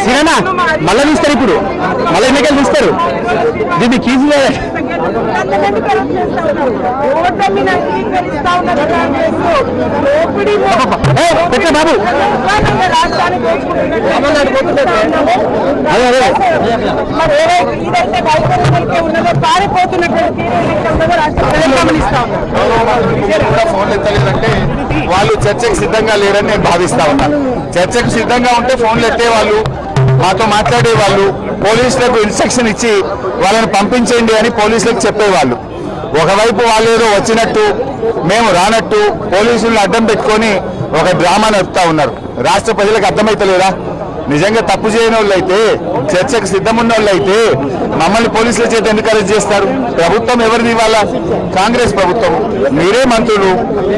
సిరేనా మళ్ళీ తీస్తారు, ఇప్పుడు మళ్ళీ ఎన్నికలు తీస్తారు. దీన్ని కీజీ పెట్టే బాబు. ఫోన్లు ఎత్తలేదంటే వాళ్ళు చర్చకు సిద్ధంగా లేరని నేను భావిస్తా ఉన్నా. చర్చకు సిద్ధంగా ఉంటే ఫోన్లు ఎత్తేవాళ్ళు, మాతో మాట్లాడేవాళ్ళు, పోలీసులకు ఇన్స్ట్రక్షన్ ఇచ్చి వాళ్ళని పంపించండి అని పోలీసులకు చెప్పేవాళ్ళు. ఒకవైపు వాళ్ళు ఏదో వచ్చినట్టు మేము రానట్టు పోలీసులను అడ్డం పెట్టుకొని ఒక డ్రామా నడుపుతా ఉన్నారు. రాష్ట్ర ప్రజలకు అర్థమైతలేదా? నిజంగా తప్పు చేయని వాళ్ళు అయితే, చర్చకు సిద్ధమున్న వాళ్ళు అయితే మమ్మల్ని పోలీసుల చేత ఎందుకు అరెస్ట్ చేస్తారు? ప్రభుత్వం ఎవరిది? ఇవాళ కాంగ్రెస్ ప్రభుత్వం, మీరే మంత్రులు,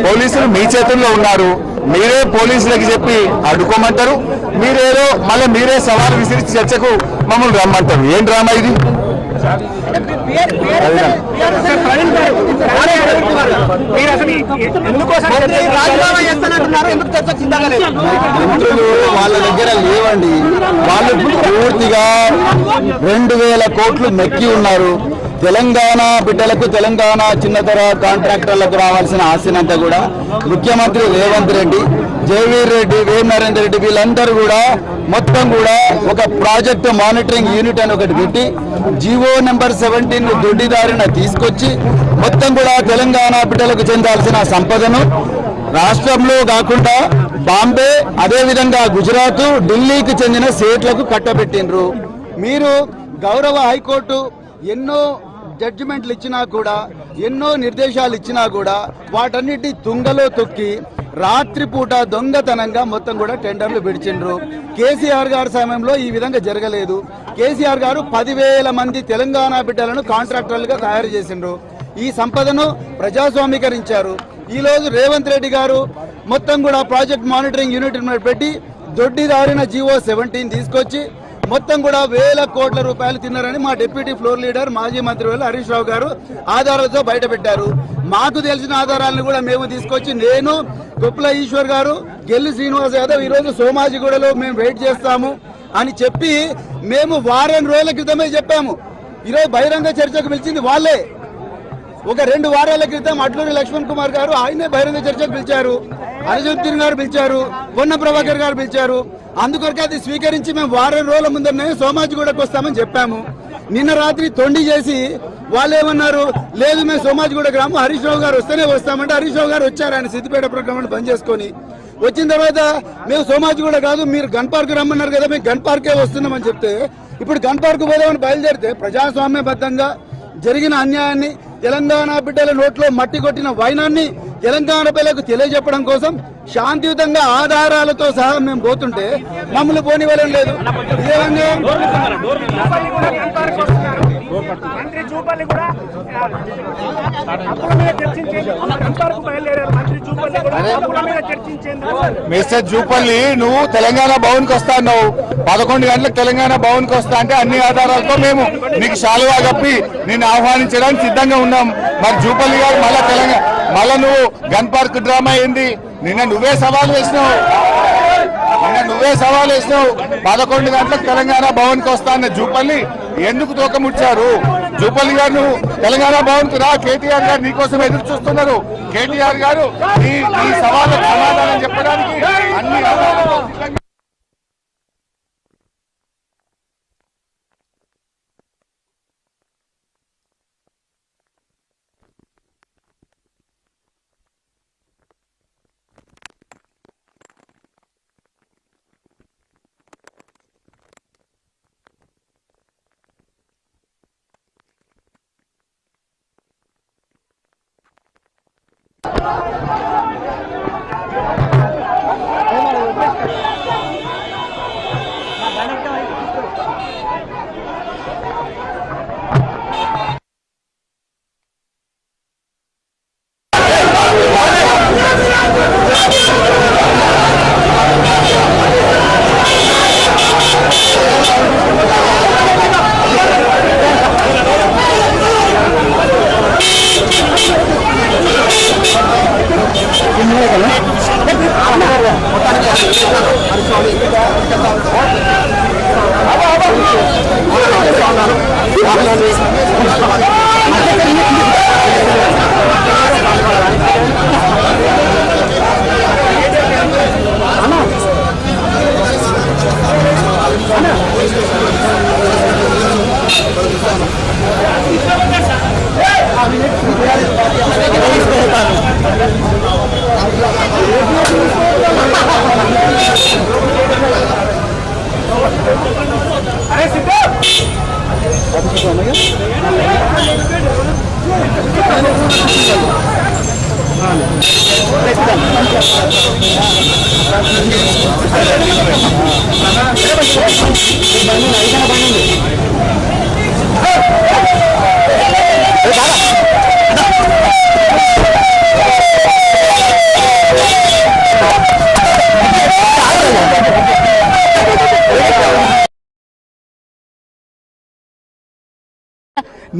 పోలీసులు మీ చేతుల్లో ఉన్నారు. మీరే పోలీసులకు చెప్పి అడ్డుకోమంటారు, మీరేదో మళ్ళీ మీరే సవాలు విసిరి చర్చకు మమ్మల్ని రమ్మంటారు. ఏం డ్రామా ఇది? మంత్రులు వాళ్ళ దగ్గర లేవండి. వాళ్ళు పూర్తిగా 2000 కోట్లు మెక్కి ఉన్నారు. తెలంగాణ బిడ్డలకు, తెలంగాణ చిన్నతర కాంట్రాక్టర్లకు రావాల్సిన ఆస్తినంతా కూడా ముఖ్యమంత్రి రేవంత్ రెడ్డి, జయవీర్ రెడ్డి, వేం నరేందర్ రెడ్డి వీళ్ళందరూ కూడా మొత్తం కూడా ఒక ప్రాజెక్ట్ మానిటరింగ్ యూనిట్ అని ఒకటి పెట్టి జీవో నెంబర్ 17 దొడ్డిదారిన తీసుకొచ్చి మొత్తం కూడా తెలంగాణ బిడ్డలకు చెందాల్సిన సంపదను రాష్ట్రంలో కాకుండా బాంబే, అదేవిధంగా గుజరాత్, ఢిల్లీకి చెందిన స్టేట్లకు కట్టబెట్టిండ్రు. మీరు గౌరవ హైకోర్టు ఎన్నో జడ్జిమెంట్లు ఇచ్చినా కూడా, ఎన్నో నిర్దేశాలు ఇచ్చినా కూడా వాటన్నిటి తుంగలో తొక్కి రాత్రిపూట దొంగతనంగా మొత్తం కూడా టెండర్లు విడిచిండ్రు. కేసీఆర్ గారి సమయంలో ఈ విధంగా జరగలేదు. కేసీఆర్ గారు 10,000 మంది తెలంగాణ బిడ్డలను కాంట్రాక్టర్లుగా తయారు చేసిండ్రు. ఈ సంపదను ప్రజాస్వామీకరించారు. ఈరోజు రేవంత్ రెడ్డి గారు మొత్తం కూడా ప్రాజెక్ట్ మానిటరింగ్ యూనిట్ పెట్టి దొడ్డిదారిన జీవో 17 తీసుకొచ్చి మొత్తం కూడా 1000 కోట్ల రూపాయలు తిన్నారని మా డిప్యూటీ ఫ్లోర్ లీడర్, మాజీ మంత్రి హరీష్ రావు గారు ఆధారాలతో బయట పెట్టారు. మాకు తెలిసిన ఆధారాలను కూడా మేము తీసుకొచ్చి, నేను, కొప్పుల ఈశ్వర్ గారు, గెల్లి శ్రీనివాస్ యాదవ్ ఈరోజు సోమాజిగూడలో మేము వెయిట్ చేస్తాము అని చెప్పి మేము వారం రోజుల క్రితమే చెప్పాము. ఈరోజు బహిరంగ చర్చకు పిలిచింది వాళ్ళే. ఒక 2 వారాల క్రితం అట్లూరి లక్ష్మణ్ కుమార్ గారు ఆయనే బహిరంగ చర్చకు పిలిచారు, అర్జున్ గారు పిలిచారు, పొన్న ప్రభాకర్ గారు పిలిచారు. అందుకొరకు అది స్వీకరించి మేము వారం రోజుల ముందరనే సోమాజిగూడకు వస్తామని చెప్పాము. నిన్న రాత్రి తొండి చేసి వాళ్ళు ఏమన్నారు, లేదు మేము సోమాజిగూడకు రాము, హరీష్ రావు గారు వస్తేనే వస్తామంటే హరీష్ రావు గారు వచ్చారు. ఆయన సిద్దిపేట ప్రోగ్రామ్ బంద్ చేసుకొని వచ్చిన తర్వాత మేము సోమాజిగూడ కాదు, మీరు గన్ పార్క్ రమ్మన్నారు కదా, మేము గన్ పార్కే వస్తున్నామని చెప్తే ఇప్పుడు గన్ పార్క్ పోదామని బయలుదేరితే ప్రజాస్వామ్యబద్ధంగా జరిగిన అన్యాయాన్ని, తెలంగాణ బిడ్డల నోట్లో మట్టి కొట్టిన వైనాన్ని తెలంగాణ బిడ్డలకు తెలియజెప్పడం కోసం శాంతియుతంగా ఆధారాలతో సహా మేము పోతుంటే మమ్మల్ని పోనివ్వడం లేదు. మిస్టర్ జూపల్లి, నువ్వు తెలంగాణ భవన్కి వస్తా అన్నావు. 11 గంటలకు తెలంగాణ భవన్కి వస్తా అంటే అన్ని ఆధారాలతో మేము నీకు శాలువా కప్పి నిన్ను ఆహ్వానించడానికి సిద్ధంగా ఉన్నాం. మరి జూపల్లి గారు మళ్ళా నువ్వు గన్ పార్క్ డ్రామా ఏంది? నిన్న నువ్వే సవాల్ వేసినావు. 11 గంటలకు తెలంగాణ భవన్కి వస్తా అన్న జూపల్లి ఎందుకు తోకముచ్చారు? జూపల్లి గారు నువ్వు తెలంగాణ భవన్కి రా, కేటీఆర్ గారు నీకోసం ఎదురు చూస్తున్నారు. కేటీఆర్ గారు ఈ సవాళ్ళకు సమాధానం చెప్పడానికి అన్ని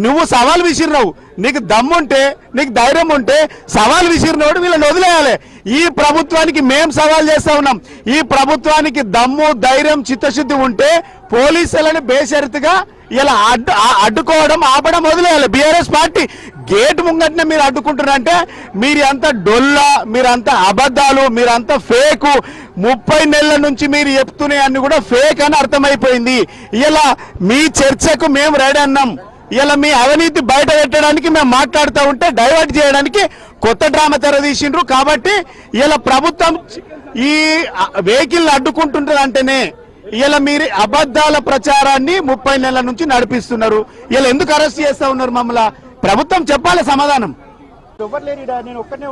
నువ్వు సవాల్ విసిరినావు, నీకు దమ్ముంటే నీకు ధైర్యం ఉంటే సవాల్ విసిరినోడు వీళ్ళని వదిలేయాలి. ఈ ప్రభుత్వానికి మేం సవాల్ చేస్తా ఉన్నాం. ఈ ప్రభుత్వానికి దమ్ము ధైర్యం చిత్తశుద్ధి ఉంటే పోలీసులను బేషరతుగా ఇలా అడ్డుకోవడం ఆపడం వదిలేయాలి. బీఆర్ఎస్ పార్టీ గేట్ ముంగట్నే మీరు అడ్డుకుంటున్నారంటే మీరంతా డొల్లా, మీరంతా అబద్ధాలు, మీరంతా ఫేకు. 30 నెలల నుంచి మీరు చెప్తున్నాయి అన్ని కూడా ఫేక్ అని అర్థమైపోయింది. ఇలా మీ చర్చకు మేము రెడీ అన్నాం. ఇలా మీ అవినీతి బయట పెట్టడానికి మేము మాట్లాడుతూ ఉంటే డైవర్ట్ చేయడానికి కొత్త డ్రామా తెరదీసిండ్రు. కాబట్టి ఇలా ప్రభుత్వం ఈ వెహికల్ అడ్డుకుంటుంటది అంటేనే ఇలా మీరు అబద్ధాల ప్రచారాన్ని 30 నెలల నుంచి నడిపిస్తున్నారు. ఇలా ఎందుకు అరెస్ట్ చేస్తా ఉన్నారు మమ్మల్ని? ప్రభుత్వం చెప్పాలి సమాధానం. ఎవరు లేరు, నేను ఒక్కనే.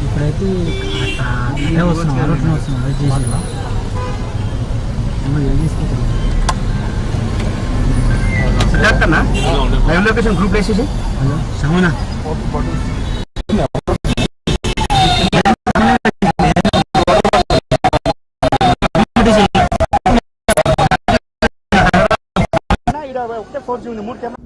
ఇప్పుడైతే అట్లా వస్తున్నాం, ఆలోచన వస్తున్నాం, అది చేసి లైవ్ లొకేషన్ గ్రూప్ వేసేసి హలో సమనా ఒకటే 4G ఉంది, 3 కెమెరా.